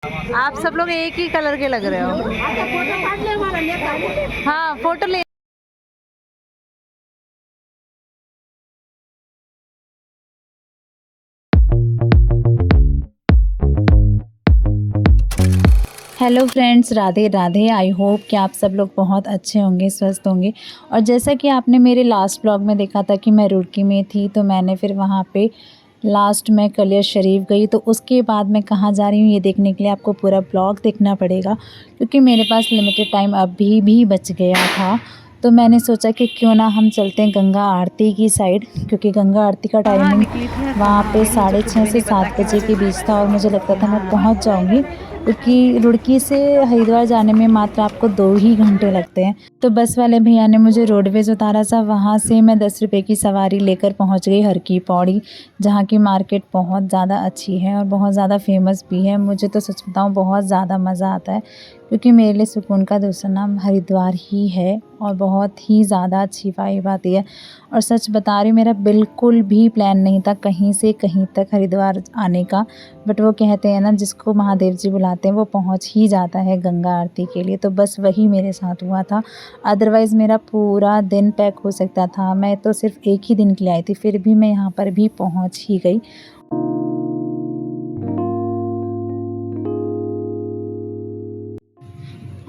आप सब लोग एक ही कलर के लग रहे हो। हाँ फोटो ले। Hello friends, Radhe Radhe. I hope कि आप सब लोग बहुत अच्छे होंगे, स्वस्थ होंगे। और जैसा कि आपने मेरे लास्ट ब्लॉग में देखा था कि मैं रुड़की में थी, तो मैंने फिर वहाँ पे लास्ट में कलियर शरीफ गई। तो उसके बाद मैं कहाँ जा रही हूँ ये देखने के लिए आपको पूरा ब्लॉग देखना पड़ेगा, क्योंकि मेरे पास लिमिटेड टाइम अभी भी बच गया था। तो मैंने सोचा कि क्यों ना हम चलते हैं गंगा आरती की साइड, क्योंकि गंगा आरती का टाइमिंग वहाँ पे 6:30 से 7 बजे के बीच था और मुझे लगता था मैं पहुँच जाऊँगी, क्योंकि रुड़की से हरिद्वार जाने में मात्र आपको 2 ही घंटे लगते हैं। तो बस वाले भैया ने मुझे रोडवेज उतारा था, वहाँ से मैं 10 रुपये की सवारी लेकर पहुँच गई हर की पौड़ी, जहाँ की मार्केट बहुत ज़्यादा अच्छी है और बहुत ज़्यादा फेमस भी है। मुझे तो सच बताऊँ बहुत ज़्यादा मज़ा आता है, क्योंकि मेरे लिए सुकून का दूसरा नाम हरिद्वार ही है और बहुत ही ज़्यादा अच्छी वाइब आती है। और सच बता रही हूँ, मेरा बिल्कुल भी प्लान नहीं था कहीं से कहीं तक हरिद्वार आने का, बट वो कहते हैं ना, जिसको महादेव जी बुलाते हैं वो पहुंच ही जाता है गंगा आरती के लिए। तो बस वही मेरे साथ हुआ था, अदरवाइज़ मेरा पूरा दिन पैक हो सकता था। मैं तो सिर्फ एक ही दिन के लिए आई थी, फिर भी मैं यहाँ पर भी पहुँच ही गई।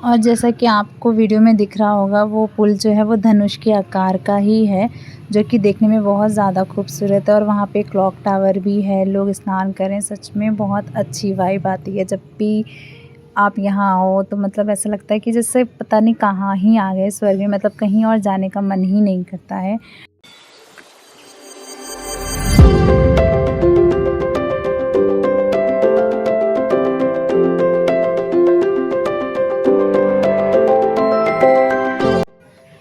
और जैसा कि आपको वीडियो में दिख रहा होगा, वो पुल जो है वो धनुष के आकार का ही है, जो कि देखने में बहुत ज़्यादा खूबसूरत है। और वहाँ पे क्लॉक टावर भी है, लोग स्नान करें, सच में बहुत अच्छी वाइब आती है। जब भी आप यहाँ आओ तो मतलब ऐसा लगता है कि जैसे पता नहीं कहाँ ही आ गए स्वर्ग में, मतलब कहीं और जाने का मन ही नहीं करता है।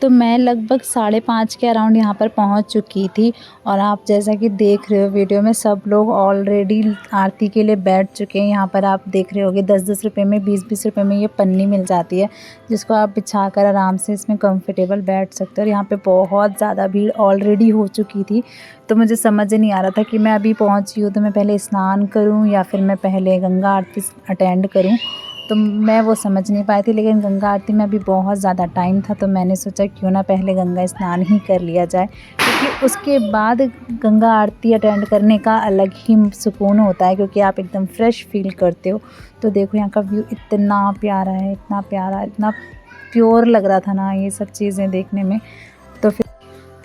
तो मैं लगभग 5:30 के अराउंड यहाँ पर पहुँच चुकी थी। और आप जैसा कि देख रहे हो वीडियो में, सब लोग ऑलरेडी आरती के लिए बैठ चुके हैं। यहाँ पर आप देख रहे होगे 10-10 रुपये में, 20-20 रुपये में ये पन्नी मिल जाती है, जिसको आप बिछा कर आराम से इसमें कंफर्टेबल बैठ सकते हो। और यहाँ पे बहुत ज़्यादा भीड़ ऑलरेडी हो चुकी थी, तो मुझे समझ नहीं आ रहा था कि मैं अभी पहुँची हूँ तो मैं पहले स्नान करूँ या फिर मैं पहले गंगा आरती अटेंड करूँ। तो मैं वो समझ नहीं पाई थी, लेकिन गंगा आरती में अभी बहुत ज़्यादा टाइम था, तो मैंने सोचा क्यों ना पहले गंगा स्नान ही कर लिया जाए, क्योंकि उसके बाद गंगा आरती अटेंड करने का अलग ही सुकून होता है, क्योंकि आप एकदम फ्रेश फील करते हो। तो देखो यहाँ का व्यू इतना प्यारा है, इतना प्यारा, इतना प्योर लग रहा था ना ये सब चीज़ें देखने में।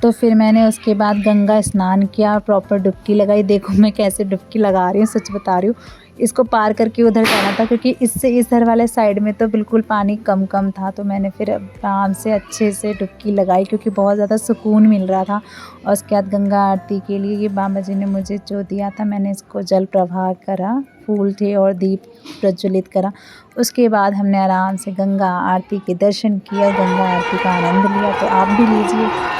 तो फिर मैंने उसके बाद गंगा स्नान किया, प्रॉपर डुबकी लगाई। देखो मैं कैसे डुबकी लगा रही हूँ, सच बता रही हूँ। इसको पार करके उधर जाना था, क्योंकि इससे इधर वाले साइड में तो बिल्कुल पानी कम कम था। तो मैंने फिर आराम से अच्छे से डुबकी लगाई, क्योंकि बहुत ज़्यादा सुकून मिल रहा था। और उसके बाद गंगा आरती के लिए ये बाबा जी ने मुझे जो दिया था, मैंने इसको जल प्रवाह करा, फूल थे और दीप प्रज्वलित करा। उसके बाद हमने आराम से गंगा आरती के दर्शन किया, गंगा आरती का आनंद लिया। तो आप भी लीजिए।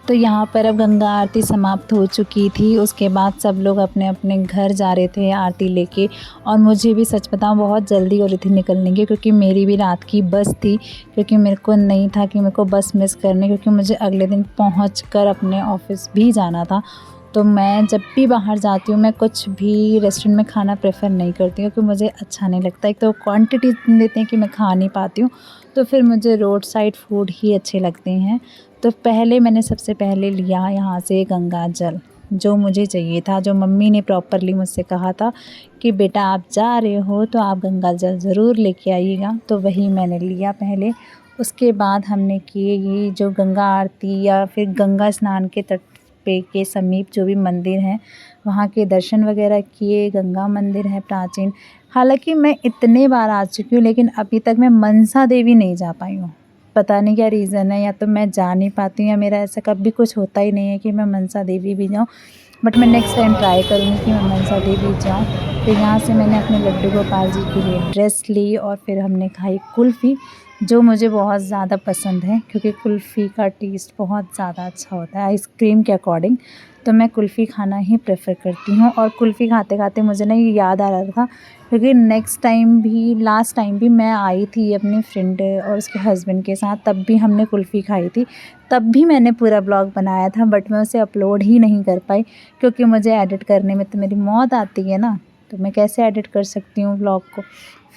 तो यहाँ पर अब गंगा आरती समाप्त हो चुकी थी। उसके बाद सब लोग अपने अपने घर जा रहे थे आरती लेके, और मुझे भी सच बताऊँ बहुत जल्दी हो रही थी निकलने की, क्योंकि मेरी भी रात की बस थी। क्योंकि मेरे को नहीं था कि मेरे को बस मिस करनी, क्योंकि मुझे अगले दिन पहुँच अपने ऑफिस भी जाना था। तो मैं जब भी बाहर जाती हूँ, मैं कुछ भी रेस्टोरेंट में खाना प्रेफर नहीं करती हूँ, क्योंकि मुझे अच्छा नहीं लगता। एक तो क्वांटिटी देते हैं कि मैं खा नहीं पाती हूँ, तो फिर मुझे रोड साइड फूड ही अच्छे लगते हैं। तो पहले मैंने सबसे पहले लिया यहाँ से गंगा जल, जो मुझे चाहिए था, जो मम्मी ने प्रॉपरली मुझसे कहा था कि बेटा आप जा रहे हो तो आप गंगा जल ज़रूर लेके आइएगा। तो वही मैंने लिया पहले। उसके बाद हमने किए ये जो गंगा आरती या फिर गंगा स्नान के तट पे के समीप जो भी मंदिर हैं, वहाँ के दर्शन वगैरह किए। गंगा मंदिर है प्राचीन, हालांकि मैं इतने बार आ चुकी हूँ लेकिन अभी तक मैं मनसा देवी नहीं जा पाई हूँ। पता नहीं क्या रीज़न है, या तो मैं जा नहीं पाती हूँ या मेरा ऐसा कभी कुछ होता ही नहीं है कि मैं मनसा देवी भी जाऊँ। बट मैं नेक्स्ट टाइम ट्राई करूँगी कि मैं मनसा देवी जाऊँ। फिर यहाँ से मैंने अपने लड्डू गोपाल जी के लिए ड्रेस ली और फिर हमने खाई कुल्फ़ी, जो मुझे बहुत ज़्यादा पसंद है क्योंकि कुल्फ़ी का टेस्ट बहुत ज़्यादा अच्छा होता है आइसक्रीम के अकॉर्डिंग। तो मैं कुल्फ़ी खाना ही प्रेफ़र करती हूँ। और कुल्फ़ी खाते खाते मुझे ना ये याद आ रहा था क्योंकि लास्ट टाइम भी मैं आई थी अपनी फ्रेंड और उसके हस्बैंड के साथ, तब भी हमने कुल्फ़ी खाई थी। तब भी मैंने पूरा ब्लॉग बनाया था बट मैं उसे अपलोड ही नहीं कर पाई क्योंकि मुझे एडिट करने में तो मेरी मौत आती है ना, तो मैं कैसे एडिट कर सकती हूँ ब्लॉग को।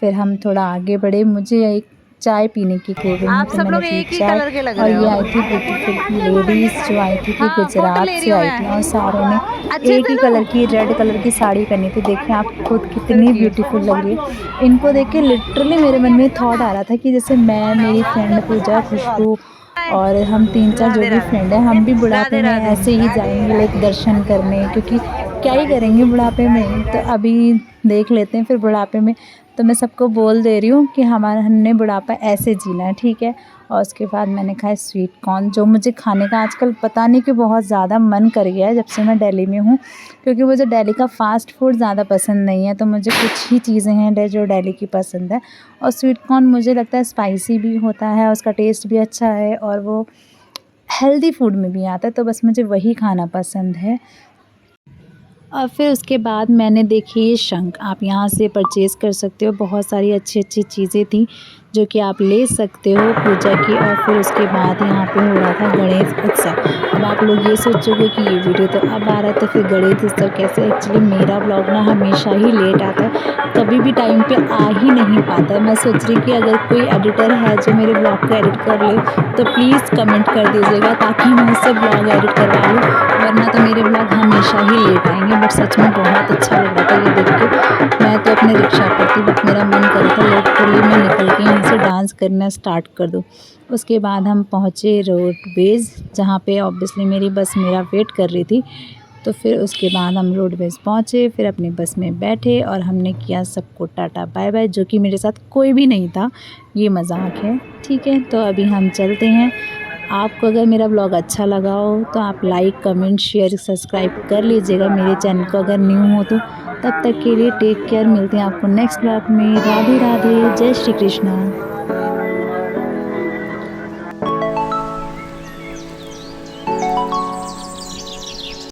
फिर हम थोड़ा आगे बढ़े, मुझे एक चाय पीने की क्रेविंग आप तो सब मैंने लोग पी एक ही चाय। कलर के लग और रहे ये आई हो। थी ब्यूटीफुल लेडीज़ जो आई थी हाँ, फोटो गुजरात ले रही से हूँ आई मैं। थी और सारों ने अच्छे एक से ही लो। कलर की रेड कलर की साड़ी पहनी थी। देखिए आप खुद कितनी रुकिए। ब्यूटीफुल लग रही है। इनको देख के लिटरली मेरे मन में थॉट आ रहा था कि जैसे मैं, मेरी फ्रेंड पूजा, खुशबू और हम 3-4 जो राधे भी राधे। फ्रेंड हैं, हम भी बुढ़ापे राधे में राधे। ऐसे ही जाएंगे लाइक दर्शन करने, क्योंकि क्या ही करेंगे बुढ़ापे में, तो अभी देख लेते हैं फिर बुढ़ापे में। तो मैं सबको बोल दे रही हूँ कि हमने बुढ़ापा ऐसे जीना है, ठीक है। और उसके बाद मैंने खाए स्वीट कॉर्न, जो मुझे खाने का आजकल पता नहीं क्यों बहुत ज़्यादा मन कर गया है जब से मैं दिल्ली में हूँ, क्योंकि मुझे दिल्ली का फ़ास्ट फूड ज़्यादा पसंद नहीं है। तो मुझे कुछ ही चीज़ें हैं जो दिल्ली की पसंद है। और स्वीट कॉर्न मुझे लगता है स्पाइसी भी होता है, उसका टेस्ट भी अच्छा है और वो हेल्दी फूड में भी आता है, तो बस मुझे वही खाना पसंद है। और फिर उसके बाद मैंने देखी ये शंख, आप यहाँ से परचेज़ कर सकते हो। बहुत सारी अच्छी चीज़ें थी जो कि आप ले सकते हो पूजा की। और फिर उसके बाद यहाँ पे हो रहा था गणेश उत्सव। अब आप लोग ये सोचोगे कि ये वीडियो तो अब आ रहा है तो फिर गणेश उत्सव कैसे। एक्चुअली मेरा ब्लॉग ना हमेशा ही लेट आता है, कभी भी टाइम पे आ ही नहीं पाता है। मैं सोच रही कि अगर कोई एडिटर है जो मेरे ब्लॉग को एडिट कर ले तो प्लीज़ कमेंट कर दीजिएगा ताकि मैं उससे ब्लॉग एडिट करवा लूँ, वरना तो मेरे ब्लॉग हमेशा ही लेट आएंगे। बट सच में बहुत अच्छा लग रहा था ये देख के। मैं तो अपने रिक्शा पर थी बट मेरा मन कर रहा था लिटरली मैं निकल के यहाँ से डांस करना स्टार्ट कर दूँ। उसके बाद हम पहुँचे रोडवेज़, जहाँ पे ऑब्वियसली मेरी बस मेरा वेट कर रही थी। तो फिर उसके बाद हम रोडवेज़ पहुँचे, फिर अपनी बस में बैठे और हमने किया सबको टाटा बाय बाय, जो कि मेरे साथ कोई भी नहीं था, ये मजाक है, ठीक है। तो अभी हम चलते हैं। आपको अगर मेरा ब्लॉग अच्छा लगा हो तो आप लाइक, कमेंट, शेयर, सब्सक्राइब कर लीजिएगा मेरे चैनल को अगर न्यू हो तो। तब तक के लिए टेक केयर, मिलते हैं आपको नेक्स्ट ब्लॉग में। राधे राधे, जय श्री कृष्णा।